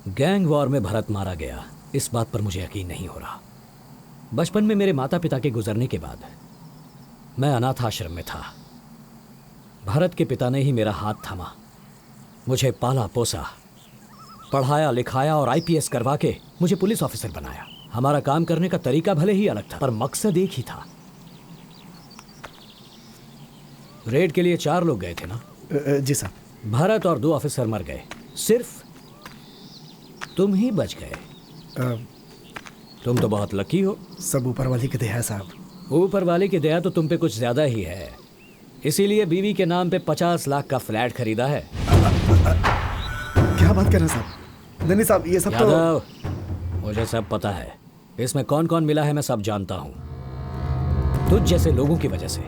Gang war में भरत मारा गया, इस बात पर मुझे यकीन नहीं हो रहा। बचपन में मेरे माता पिता के गुजरने के बाद मैं अनाथ आश्रम में था। भरत के पिता ने ही मेरा हाथ थामा, मुझे पाला पोसा, पढ़ाया लिखाया और आईपीएस करवा के मुझे पुलिस ऑफिसर बनाया। हमारा काम करने का तरीका भले ही अलग था, पर मकसद एक ही था। रेड के लिए 4 लोग गए थे ना? जी साहब। भरत और 2 ऑफिसर मर गए, सिर्फ तुम ही बच गए। तुम तो बहुत लकी हो। सब ऊपर वाली की दया है साहब। ऊपर वाले की दया तो तुम पे कुछ ज्यादा ही है, इसीलिए बीवी के नाम पे 50 लाख का फ्लैट खरीदा है। क्या बात कर रहे हैं साहब? नहीं साहब, ये सब यादव, मुझे सब पता है। इसमें कौन कौन मिला है मैं सब जानता हूं। तुझ जैसे लोगों की वजह से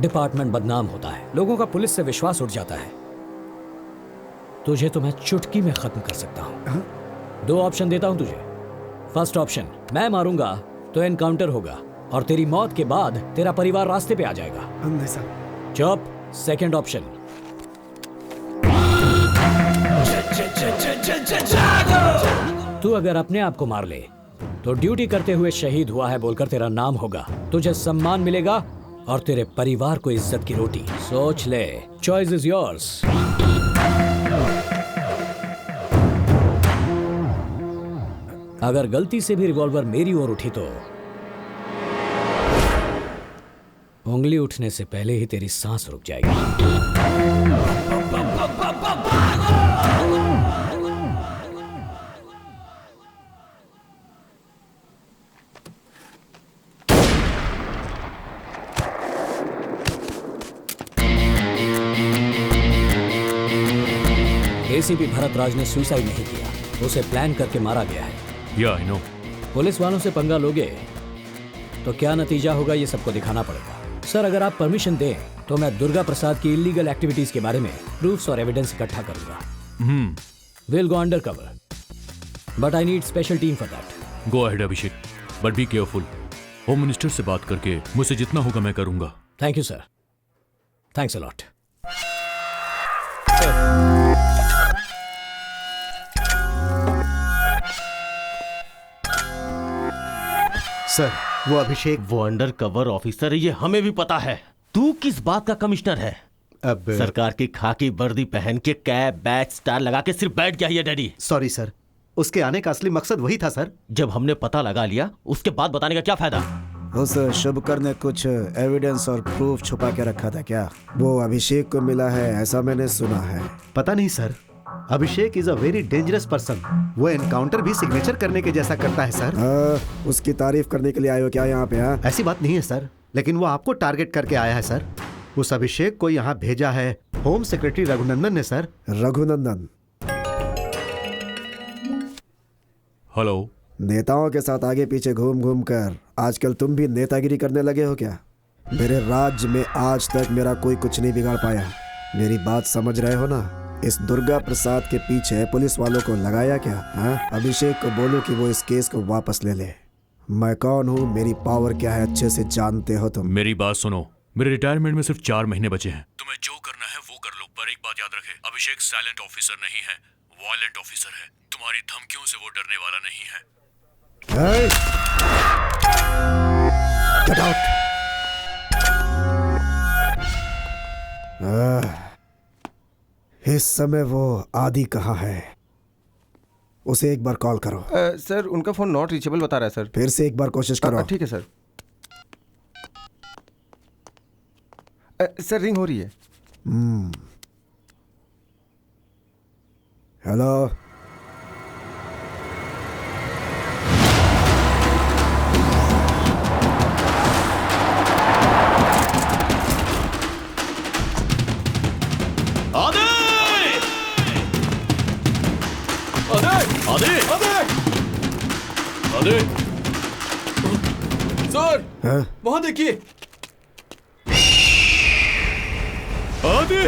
डिपार्टमेंट बदनाम होता है, लोगों का पुलिस से विश्वास उठ जाता है। तुझे तो मैं चुटकी में खत्म कर सकता हूं। 2 ऑप्शन देता हूं तुझे। फर्स्ट ऑप्शन, मैं मारूंगा तो एनकाउंटर होगा और तेरी मौत के बाद तेरा परिवार रास्ते पे आ जाएगा। नहीं साहब। चुप। सेकंड ऑप्शन, तू अगर अपने आप को मार ले तो ड्यूटी करते हुए शहीद हुआ है बोलकर तेरा नाम होगा, तुझे सम्मान मिलेगा और तेरे परिवार को इज्जत की रोटी। सोच ले, चॉइस इज योर्स। अगर गलती से भी रिवॉल्वर मेरी ओर उठी तो उंगली उठने से पहले ही तेरी सांस रुक जाएगी। एसीपी भरत राज ने सुसाइड नहीं किया, उसे प्लान करके मारा गया है। या आई नो। पुलिस वालों से पंगा लोगे तो क्या नतीजा होगा ये सबको दिखाना पड़ेगा। सर, अगर आप परमिशन दें तो मैं दुर्गा प्रसाद की इलीगल एक्टिविटीज के बारे में प्रूफ्स और एविडेंस इकट्ठा करूंगा। Will go under cover, but I need special team for that. Go ahead Abhishek, but be careful. Home minister से बात करके मुझसे जितना होगा मैं करूंगा। Thank you sir, thanks a lot. Sir, वो अभिषेक, वो अंडर कवर ऑफिसर है, ये हमें भी पता है। तू किस बात का कमिश्नर है? अब सरकार की खाकी वर्दी पहन के कैप बैच स्टार लगा के सिर्फ बैठ गया है डैडी। सॉरी सर, उसके आने का असली मकसद वही था सर। जब हमने पता लगा लिया उसके बाद बताने का क्या फायदा? उस शुभकर ने कुछ एविडेंस और प्रूफ छुपा के रखा था क्या? वो अभिषेक को मिला है ऐसा मैंने सुना है। पता नहीं sir, Abhishek is a very dangerous person. वो एनकाउंटर भी सिग्नेचर करने के जैसा करता है सर। उसकी तारीफ करने के लिए आए हो क्या यहाँ पे? हाँ, ऐसी बात नहीं है सर, लेकिन वो आपको टारगेट करके आया है सर। उस अभिषेक को यहाँ भेजा है होम सेक्रेटरी रघुनंदन ने सर। रघुनंदन हेलो। नेताओं के साथ आगे पीछे घूम घूम कर आजकल तुम भी नेतागिरी करने लगे हो क्या? मेरे राज्य में आज तक मेरा कोई कुछ नहीं बिगाड़ पाया। मेरी बात समझ रहे हो ना? इस दुर्गा प्रसाद के पीछे पुलिस वालों को लगाया क्या? हाँ, अभिषेक को बोलो कि वो इस केस को वापस ले ले। मैं कौन हूँ, मेरी पावर क्या है, अच्छे से जानते हो तुम। मेरी बात सुनो, मेरे रिटायरमेंट में सिर्फ 4 महीने बचे हैं। तुम्हें जो करना है वो कर लो, पर एक बात याद रखे, अभिषेक साइलेंट ऑफिसर नहीं है, वायलेंट ऑफिसर है। तुम्हारी धमकियों से वो डरने वाला नहीं है। Get out! इस समय वो आदि कहाँ है? उसे एक बार कॉल करो। सर, उनका फोन नॉट रीचेबल बता रहा है सर। फिर से एक बार कोशिश करो। ठीक है सर। सर, रिंग हो रही है। हेलो, सर, वहां देखिए। आदि!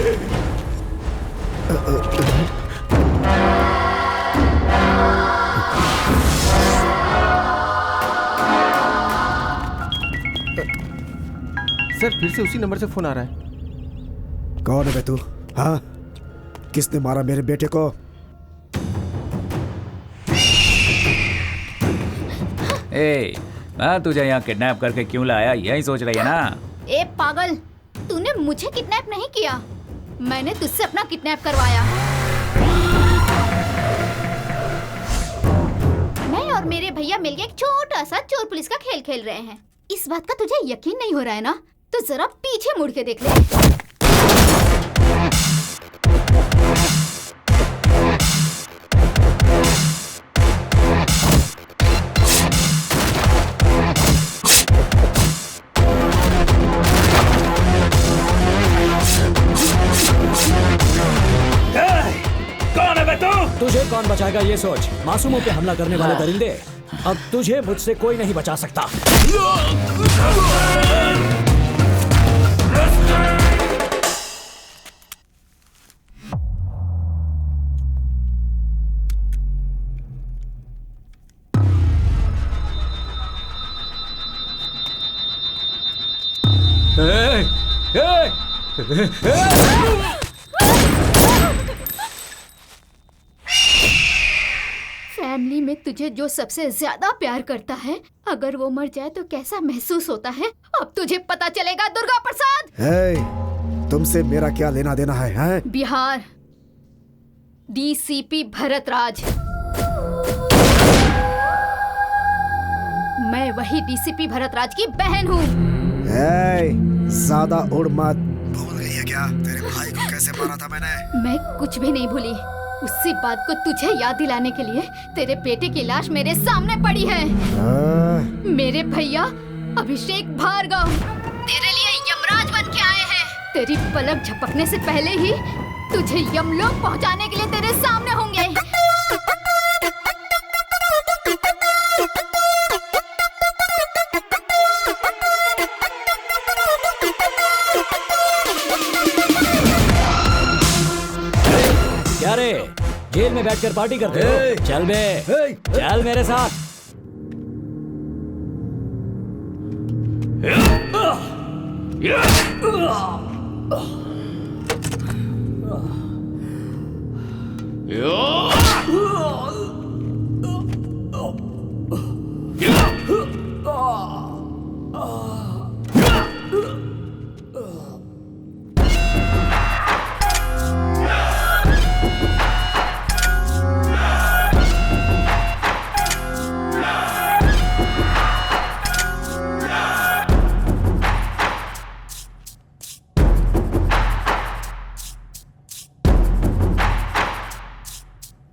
सर, फिर से उसी नंबर से फोन आ रहा है। कौन है बे तू? हाँ, किसने मारा मेरे बेटे को? ए, मैं तुझे यहाँ किडनैप करके क्यों लाया, यही सोच रही है ना? ए पागल, तूने मुझे किडनैप नहीं किया, मैंने तुझसे अपना किडनैप करवाया। मैं और मेरे भैया मिलके एक छोटा सा चोर पुलिस का खेल खेल रहे हैं। इस बात का तुझे यकीन नहीं हो रहा है ना? तो जरा पीछे मुड़ के देख ले। तुझे कौन बचाएगा ये सोच। मासूमों पे हमला करने वाले दरिंदे, अब तुझे मुझसे कोई नहीं बचा सकता। फैमिली में तुझे जो सबसे ज्यादा प्यार करता है, अगर वो मर जाए तो कैसा महसूस होता है, अब तुझे पता चलेगा दुर्गा प्रसाद। तुमसे मेरा क्या लेना देना है? बिहार डीसीपी भरत राज। मैं वही डीसीपी भरत राज की बहन हूँ। ज्यादा उड़ मत। भूल गई है क्या तेरे भाई को कैसे मारा था मैंने? मैं कुछ भी नहीं भूली। उसी बात को तुझे याद दिलाने के लिए तेरे बेटे की लाश मेरे सामने पड़ी है। मेरे भैया अभिषेक भार्गव तेरे लिए यमराज बन के आए हैं। तेरी पलक झपकने से पहले ही तुझे यमलोक पहुंचाने के लिए तेरे सामने होंगे। क्या रे, जेल में बैठकर पार्टी करते हो? चल बे, चल मेरे साथ।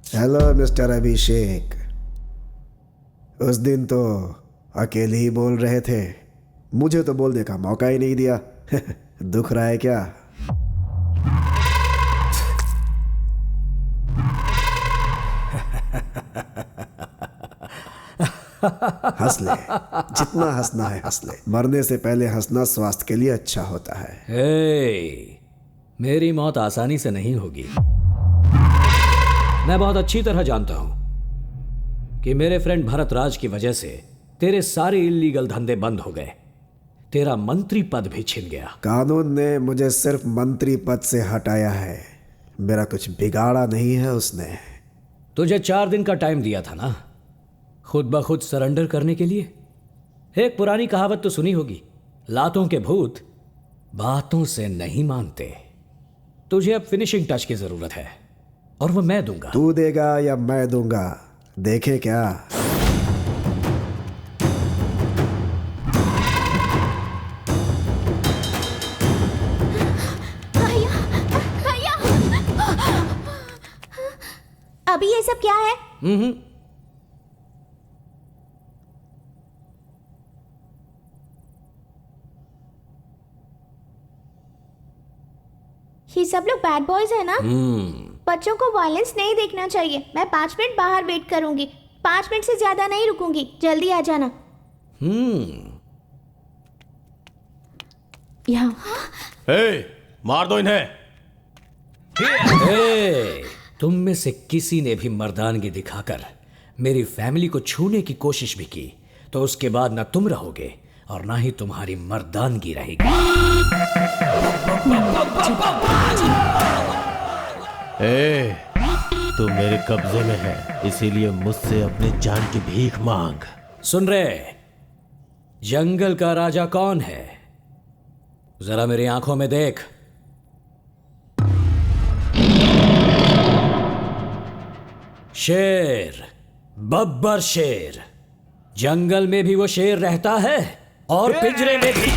हेलो मिस्टर अभिषेक। उस दिन तो अकेले ही बोल रहे थे, मुझे तो बोलने का मौका ही नहीं दिया। दुख रहा है क्या? हंस ले, जितना हंसना है हंस ले। मरने से पहले हंसना स्वास्थ्य के लिए अच्छा होता है। मेरी मौत आसानी से नहीं होगी। मैं बहुत अच्छी तरह जानता हूं कि मेरे फ्रेंड भरत राज की वजह से तेरे सारे इल्लीगल धंधे बंद हो गए, तेरा मंत्री पद भी छिन गया। कानून ने मुझे सिर्फ मंत्री पद से हटाया है, मेरा कुछ बिगाड़ा नहीं है उसने। तुझे 4 दिन का टाइम दिया था ना, खुद ब खुद सरेंडर करने के लिए। एक पुरानी कहावत तो सुनी होगी, लातों के भूत बातों से नहीं मानते। तुझे अब फिनिशिंग टच की जरूरत है और वो मैं दूंगा। तू देगा या मैं दूंगा, देखे क्या? अभी ये सब क्या है? ये सब लोग बैड बॉयज है ना? बच्चों को वायलेंस नहीं देखना चाहिए। मैं 5 मिनट बाहर वेट करूंगी, 5 मिनट से ज्यादा नहीं रुकूंगी, जल्दी आ जाना। यहाँ मार दो इन्हें। तुम में से किसी ने भी मर्दानगी दिखाकर मेरी फैमिली को छूने की कोशिश भी की तो उसके बाद ना तुम रहोगे और ना ही तुम्हारी मर्दानगी रहेगी। तू मेरे कब्जे में है, इसीलिए मुझसे अपनी जान की भीख मांग। सुन रहे? जंगल का राजा कौन है? जरा मेरी आंखों में देख। शेर, बब्बर शेर। जंगल में भी वो शेर रहता है और पिंजरे में भी।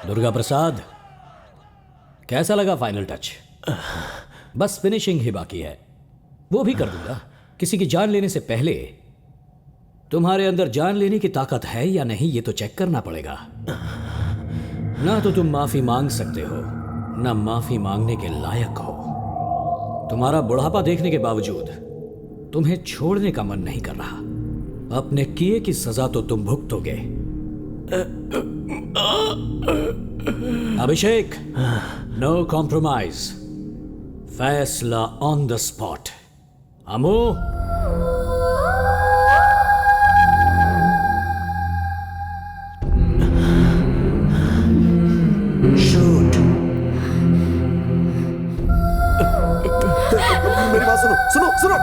दुर्गा प्रसाद, कैसा लगा फाइनल टच? बस फिनिशिंग ही बाकी है, वो भी कर दूंगा। किसी की जान लेने से पहले तुम्हारे अंदर जान लेने की ताकत है या नहीं ये तो चेक करना पड़ेगा। ना तो तुम माफी मांग सकते हो, ना माफी मांगने के लायक हो। तुम्हारा बुढ़ापा देखने के बावजूद तुम्हें छोड़ने का मन नहीं कर रहा। अपने किए की सजा तो तुम भुगतोगे। अभिषेक, नो कॉम्प्रोमाइज, फैसला on the spot. Amu, shoot. मेरी बात सुनो सुनो सुनो।